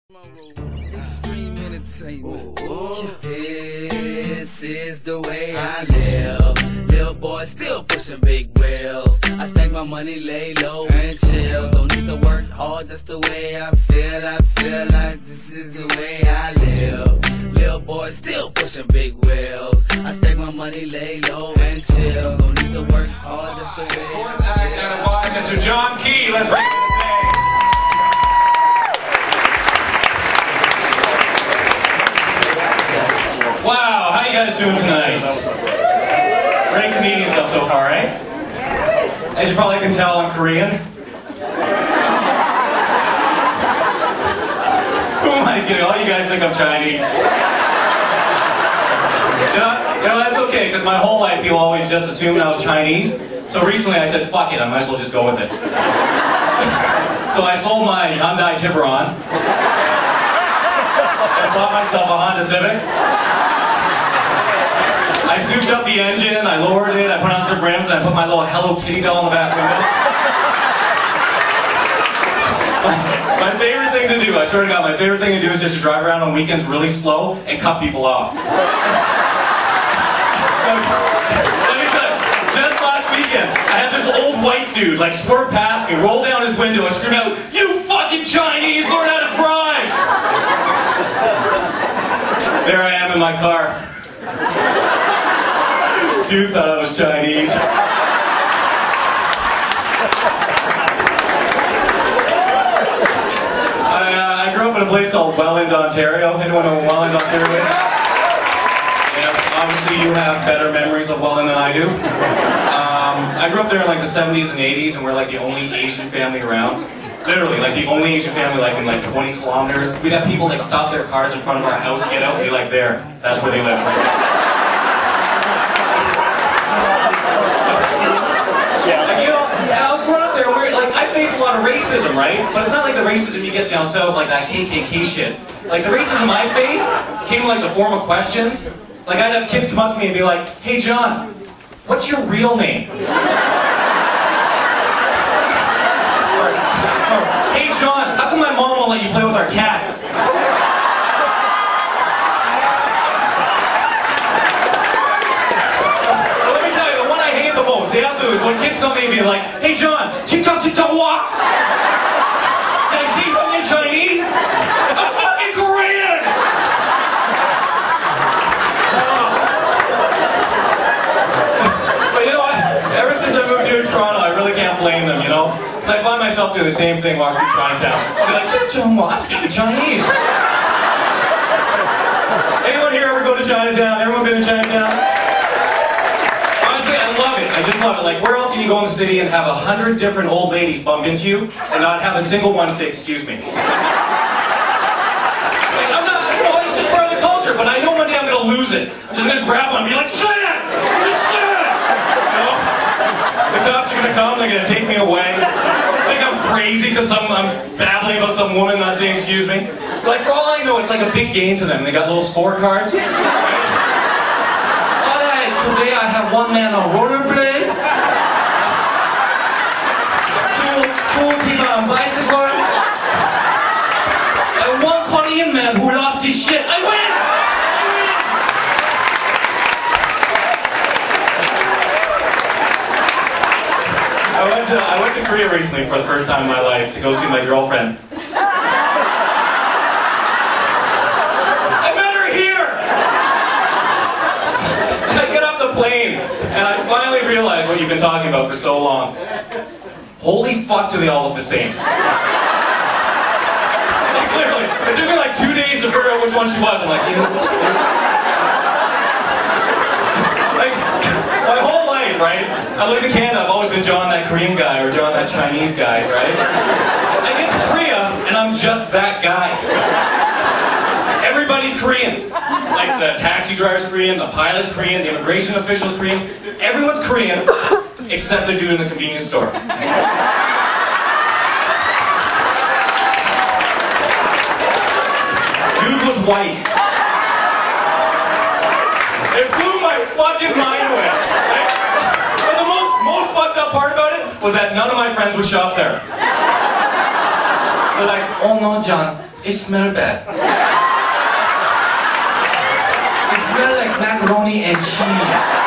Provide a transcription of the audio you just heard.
Extreme entertainment. This is the way I live. Little boy still pushing big wheels. I stack my money, lay low and chill. Don't need to work hard, that's the way I feel. I feel like this is the way I live. Little boy still pushing big wheels. I stack my money, lay low and chill. Don't need to work hard, that's the way I feel. Mr. John Key, let's bring him to the stage. Wow, how you guys doing tonight? Great comedians up so far, eh? As you probably can tell, I'm Korean. Who am I kidding? All you guys think I'm Chinese. You know, that's okay, because my whole life people always just assumed I was Chinese. So recently I said, fuck it, I might as well just go with it. So I sold my Hyundai Tiburon. I bought myself a Honda Civic. I souped up the engine, I lowered it, I put on some rims, and I put my little Hello Kitty doll in the back window. My favorite thing to do, I swear to God, my favorite thing to do is just to drive around on weekends really slow and cut people off. Let me tell you, just last weekend, I had this old white dude like swerve past me, roll down his window and scream out, "You fucking Chinese, learn how to drive!" There I am in my car. Dude thought I was Chinese. I grew up in a place called Welland, Ontario. Anyone know Welland, Ontario is? Yes, obviously you have better memories of Welland than I do. I grew up there in like the 70s and 80s, and we're like the only Asian family around. Literally, like the only Asian family like in like 20 kilometers. We'd have people like stop their cars in front of our house, get out, and be like, there, that's where they live. I face a lot of racism, right? But it's not like the racism you get down south, like that KKK shit. Like the racism I face came in like the form of questions. Like I'd have kids come up to me and be like, "Hey John, what's your real name?" Or, "Hey John, how come my mom won't let you play with our cat?" The absolute is when kids come to me and be like, "Hey John, ching-chong, ching-chong, walk! Can I say something in Chinese? I'm fucking Korean!" But you know what? Ever since I moved here to Toronto, I really can't blame them, you know? Because I find myself doing the same thing walking through Chinatown. I'll be like, "Ching-chong, walk, I'm speaking Chinese." Anyone here ever go to Chinatown? Everyone been to Chinatown? I just love it. Like, where else can you go in the city and have 100 different old ladies bump into you and not have a single one say, "Excuse me"? Like, I'm not, you know, it's just part of the culture, but I know one day I'm going to lose it. I'm just going to grab one and be like, "Say it! Just say it!" You know? The cops are going to come, they're going to take me away. I think I'm crazy because I'm babbling about some woman not saying "excuse me." Like, for all I know, it's like a big game to them. They got little scorecards. Today I have one man on rollerblade, two people on bicycle, and one Korean man who lost his shit. I win! I went to Korea recently for the first time in my life to go see my girlfriend. Plane, and I finally realized what you've been talking about for so long. Holy fuck, do they all look the same? Like, literally, it took me like 2 days to figure out which one she was. I'm like, like, my whole life, right? I look at Canada, I've always been John that Korean guy, or John that Chinese guy, right? I get to Korea, and I'm just that guy. Everybody's Korean. Like the taxi driver's Korean, the pilot's Korean, the immigration official's Korean. Everyone's Korean, except the dude in the convenience store. Dude was white. It blew my fucking mind away. But the most fucked up part about it was that none of my friends would shop there. They're like, "Oh no, John. It smells bad. It smells like macaroni and cheese.